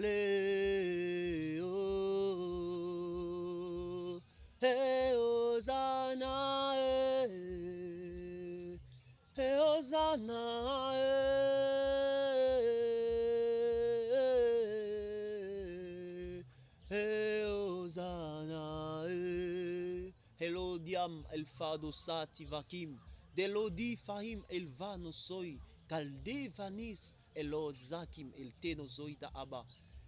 Alléluia. Et Hosanna, et Hosanna, et Hosanna. Helodiam el fado sati vakim, delodi fahim el vano soi, calde vanis elo zakim el teno zoida abba.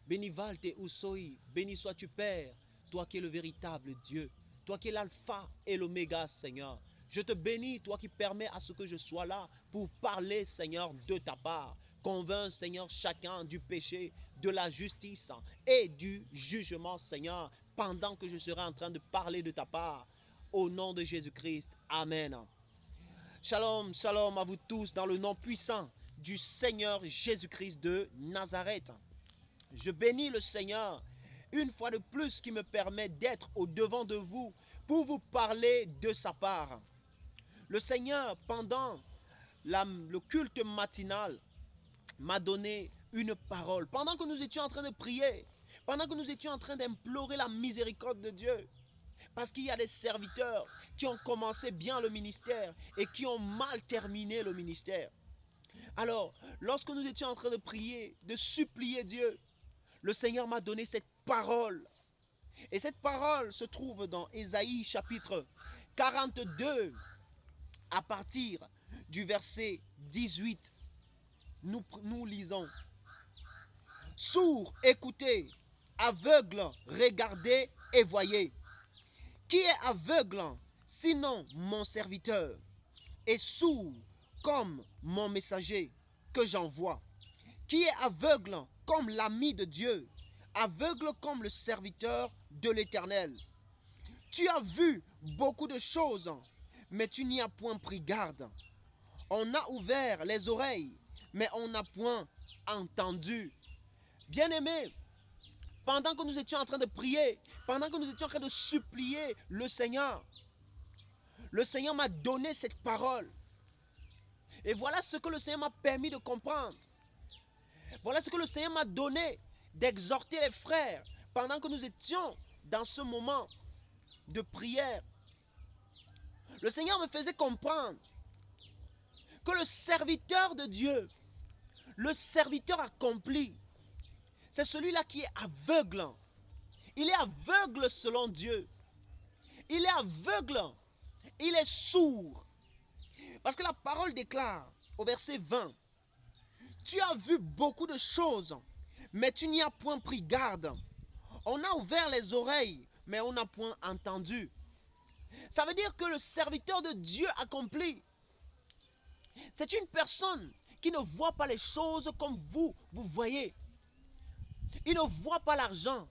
Béni valte ou soi, béni sois-tu Père, toi qui es le véritable Dieu, toi qui es l'alpha et l'oméga, Seigneur. Je te bénis, toi qui permets à ce que je sois là pour parler, Seigneur, de ta part. Convainc, Seigneur, chacun du péché, de la justice et du jugement, Seigneur, pendant que je serai en train de parler de ta part. Au nom de Jésus-Christ, Amen. Shalom, shalom à vous tous dans le nom puissant du Seigneur Jésus-Christ de Nazareth. Je bénis le Seigneur une fois de plus qui me permet d'être au devant de vous pour vous parler de sa part. Le Seigneur, pendant le culte matinal, m'a donné une parole. Pendant que nous étions en train de prier, pendant que nous étions en train d'implorer la miséricorde de Dieu, parce qu'il y a des serviteurs qui ont commencé bien le ministère et qui ont mal terminé le ministère. Alors, lorsque nous étions en train de prier, de supplier Dieu, le Seigneur m'a donné cette parole. Et cette parole se trouve dans Ésaïe chapitre 42, à partir du verset 18. Nous lisons. Sourds, écoutez, aveugles, regardez et voyez. Qui est aveugle, sinon mon serviteur, et sourd comme mon messager que j'envoie? Qui est aveugle comme l'ami de Dieu, aveugle comme le serviteur de l'Éternel? Tu as vu beaucoup de choses, mais tu n'y as point pris garde. On a ouvert les oreilles, mais on n'a point entendu. Bien-aimés, pendant que nous étions en train de prier, pendant que nous étions en train de supplier le Seigneur m'a donné cette parole. Et voilà ce que le Seigneur m'a permis de comprendre. Voilà ce que le Seigneur m'a donné d'exhorter les frères pendant que nous étions dans ce moment de prière. Le Seigneur me faisait comprendre que le serviteur de Dieu, le serviteur accompli, c'est celui-là qui est aveugle. Il est aveugle selon Dieu. Il est aveugle. Il est sourd. Parce que la parole déclare au verset 20, tu as vu beaucoup de choses, mais tu n'y as point pris garde. On a ouvert les oreilles, mais on n'a point entendu. Ça veut dire que le serviteur de Dieu accompli, c'est une personne qui ne voit pas les choses comme vous voyez. Il ne voit pas l'argent.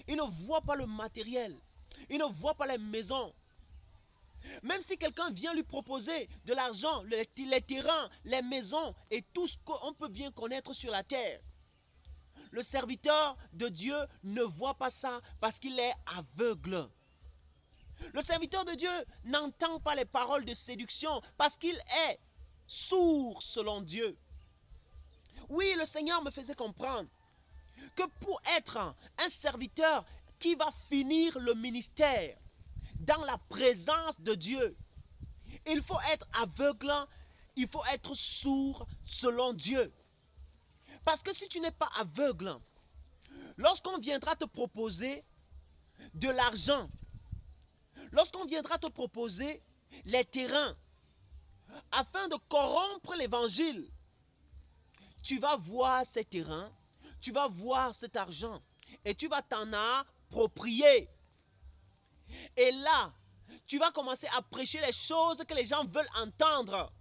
Il ne voit pas le matériel. Il ne voit pas les maisons. Même si quelqu'un vient lui proposer de l'argent, les terrains, les maisons et tout ce qu'on peut bien connaître sur la terre, le serviteur de Dieu ne voit pas ça parce qu'il est aveugle. Le serviteur de Dieu n'entend pas les paroles de séduction parce qu'il est sourd selon Dieu. Oui, le Seigneur me faisait comprendre que pour être un serviteur qui va finir le ministère dans la présence de Dieu, il faut être aveugle, il faut être sourd selon Dieu. Parce que si tu n'es pas aveugle, lorsqu'on viendra te proposer de l'argent, lorsqu'on viendra te proposer les terrains afin de corrompre l'évangile, tu vas voir ces terrains, tu vas voir cet argent et tu vas t'en approprier. Et là, tu vas commencer à prêcher les choses que les gens veulent entendre.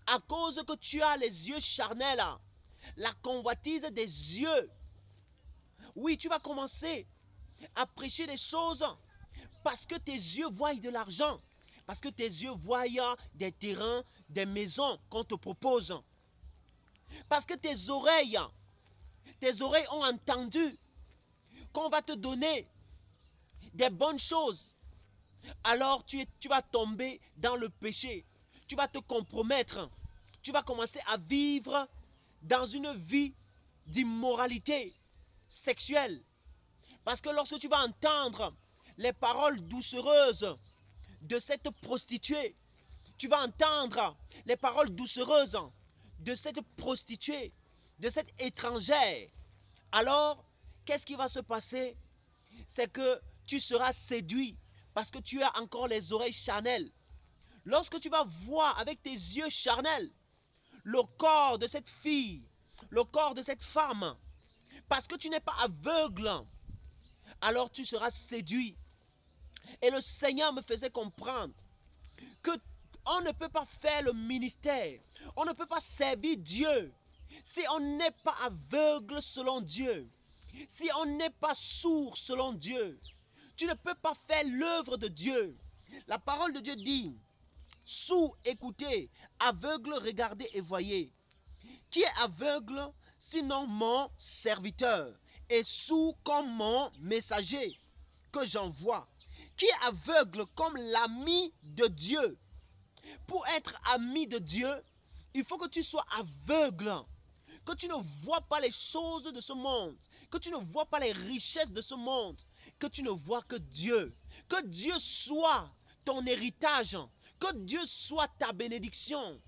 À cause que tu as les yeux charnels, la convoitise des yeux. Oui, tu vas commencer à prêcher des choses parce que tes yeux voient de l'argent. Parce que tes yeux voient des terrains, des maisons qu'on te propose. Parce que tes oreilles ont entendu qu'on va te donner des bonnes choses. Alors tu vas tomber dans le péché. Tu vas te compromettre. Tu vas commencer à vivre dans une vie d'immoralité. sexuelle. Parce que lorsque tu vas entendre les paroles doucereuses de cette prostituée, tu vas entendre les paroles doucereuses de cette prostituée, de cette étrangère, alors qu'est-ce qui va se passer? C'est que tu seras séduit parce que tu as encore les oreilles charnelles. Lorsque tu vas voir avec tes yeux charnels le corps de cette fille, le corps de cette femme, parce que tu n'es pas aveugle, alors tu seras séduit. Et le Seigneur me faisait comprendre que on ne peut pas faire le ministère, on ne peut pas servir Dieu si on n'est pas aveugle selon Dieu, si on n'est pas sourd selon Dieu. Tu ne peux pas faire l'œuvre de Dieu. La parole de Dieu dit, sourd écoutez, aveugle regardez et voyez. Qui est aveugle sinon mon serviteur, et sourd comme mon messager que j'envoie? Qui est aveugle comme l'ami de Dieu? Pour être ami de Dieu, il faut que tu sois aveugle, que tu ne vois pas les choses de ce monde, que tu ne vois pas les richesses de ce monde, que tu ne vois que Dieu. Que Dieu soit ton héritage, que Dieu soit ta bénédiction,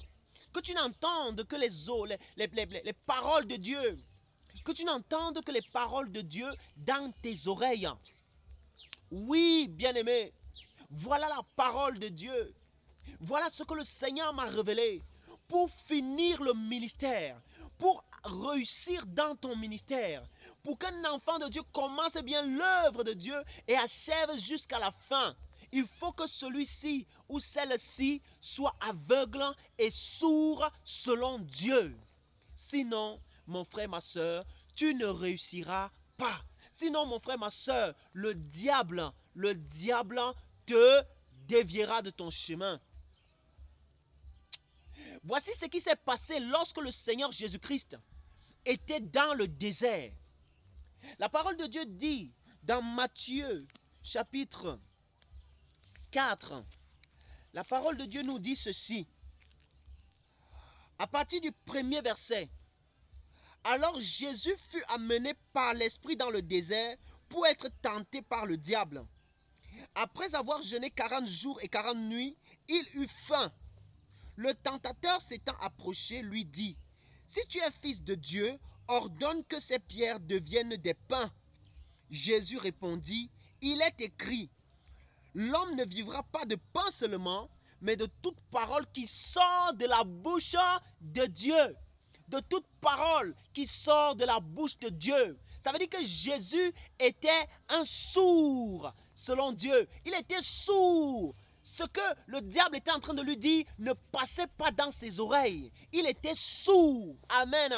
que tu n'entendes que les paroles de Dieu, que tu n'entendes que les paroles de Dieu dans tes oreilles. Oui, bien-aimé, voilà la parole de Dieu. Voilà ce que le Seigneur m'a révélé pour finir le ministère, pour réussir dans ton ministère, pour qu'un enfant de Dieu commence bien l'œuvre de Dieu et achève jusqu'à la fin. Il faut que celui-ci ou celle-ci soit aveugle et sourd selon Dieu. Sinon, mon frère, ma soeur, tu ne réussiras pas. Sinon, mon frère, ma soeur, le diable te déviera de ton chemin. Voici ce qui s'est passé lorsque le Seigneur Jésus-Christ était dans le désert. La parole de Dieu dit dans Matthieu chapitre 4, la parole de Dieu nous dit ceci. À partir du premier verset. Alors Jésus fut amené par l'Esprit dans le désert pour être tenté par le diable. Après avoir jeûné 40 jours et 40 nuits, il eut faim. Le tentateur s'étant approché lui dit, si tu es fils de Dieu, ordonne que ces pierres deviennent des pains. Jésus répondit, il est écrit, l'homme ne vivra pas de pain seulement, mais de toute parole qui sort de la bouche de Dieu. De toute parole qui sort de la bouche de Dieu. Ça veut dire que Jésus était un sourd selon Dieu. Il était sourd. Ce que le diable était en train de lui dire ne passait pas dans ses oreilles. Il était sourd. Amen.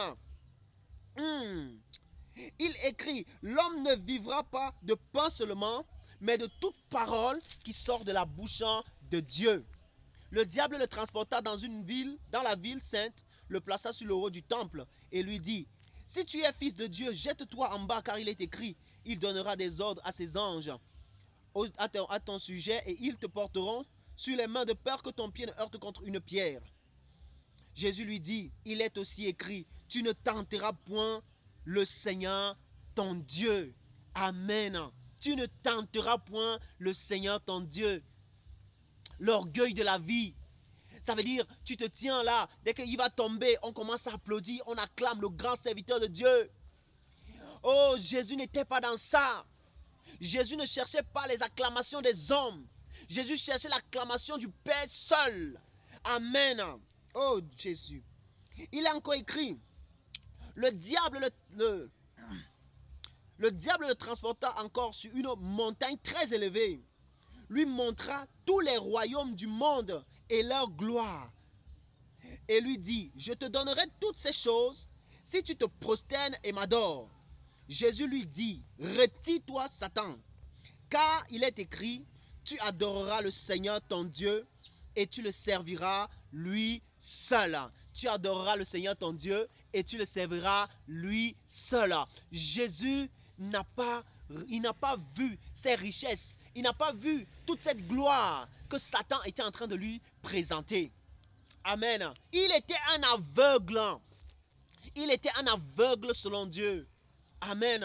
Il écrit, l'homme ne vivra pas de pain seulement, mais de toute parole qui sort de la bouche de Dieu. Le diable le transporta dans une ville, dans la ville sainte, le plaça sur le haut du temple et lui dit, si tu es fils de Dieu, jette-toi en bas car il est écrit, il donnera des ordres à ses anges à ton sujet et ils te porteront sur les mains de peur que ton pied ne heurte contre une pierre. Jésus lui dit, il est aussi écrit, tu ne tenteras point le Seigneur ton Dieu. Amen. Tu ne tenteras point le Seigneur ton Dieu. L'orgueil de la vie. Ça veut dire, tu te tiens là, dès qu'il va tomber, on commence à applaudir, on acclame le grand serviteur de Dieu. Oh, Jésus n'était pas dans ça. Jésus ne cherchait pas les acclamations des hommes. Jésus cherchait l'acclamation du Père seul. Amen. Oh, Jésus. Il a encore écrit, le diable le transporta encore sur une montagne très élevée, lui montra tous les royaumes du monde et leur gloire, et lui dit, je te donnerai toutes ces choses si tu te prosternes et m'adores. Jésus lui dit, retire-toi Satan, car il est écrit, tu adoreras le Seigneur ton Dieu et tu le serviras lui seul. Tu adoreras le Seigneur ton Dieu et tu le serviras lui seul. Jésus n'a pas vu ses richesses, il n'a pas vu toute cette gloire que Satan était en train de lui présenter. Amen. Il était un aveugle. Il était un aveugle selon Dieu. Amen.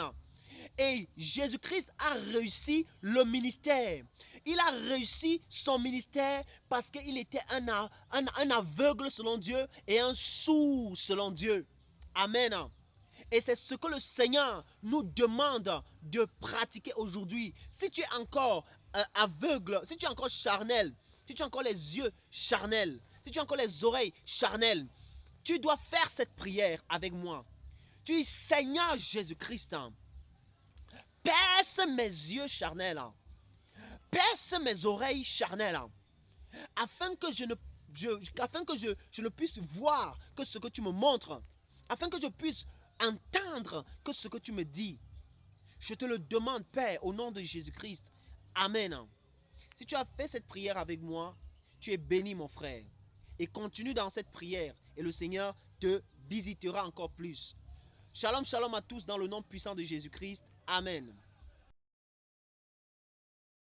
Et Jésus-Christ a réussi le ministère. Il a réussi son ministère parce qu'il était un aveugle selon Dieu et un sourd selon Dieu. Amen. Et c'est ce que le Seigneur nous demande de pratiquer aujourd'hui. Si tu es encore aveugle, si tu es encore charnel, si tu as encore les yeux charnels, si tu as encore les oreilles charnelles, tu dois faire cette prière avec moi. Tu dis, Seigneur Jésus-Christ, perce mes yeux charnels, perce mes oreilles charnelles, afin que je ne puisse voir que ce que tu me montres, afin que je puisse entendre que ce que tu me dis. Je te le demande, Père, au nom de Jésus-Christ. Amen. Si tu as fait cette prière avec moi, tu es béni, mon frère. Et continue dans cette prière et le Seigneur te visitera encore plus. Shalom, shalom à tous dans le nom puissant de Jésus-Christ. Amen.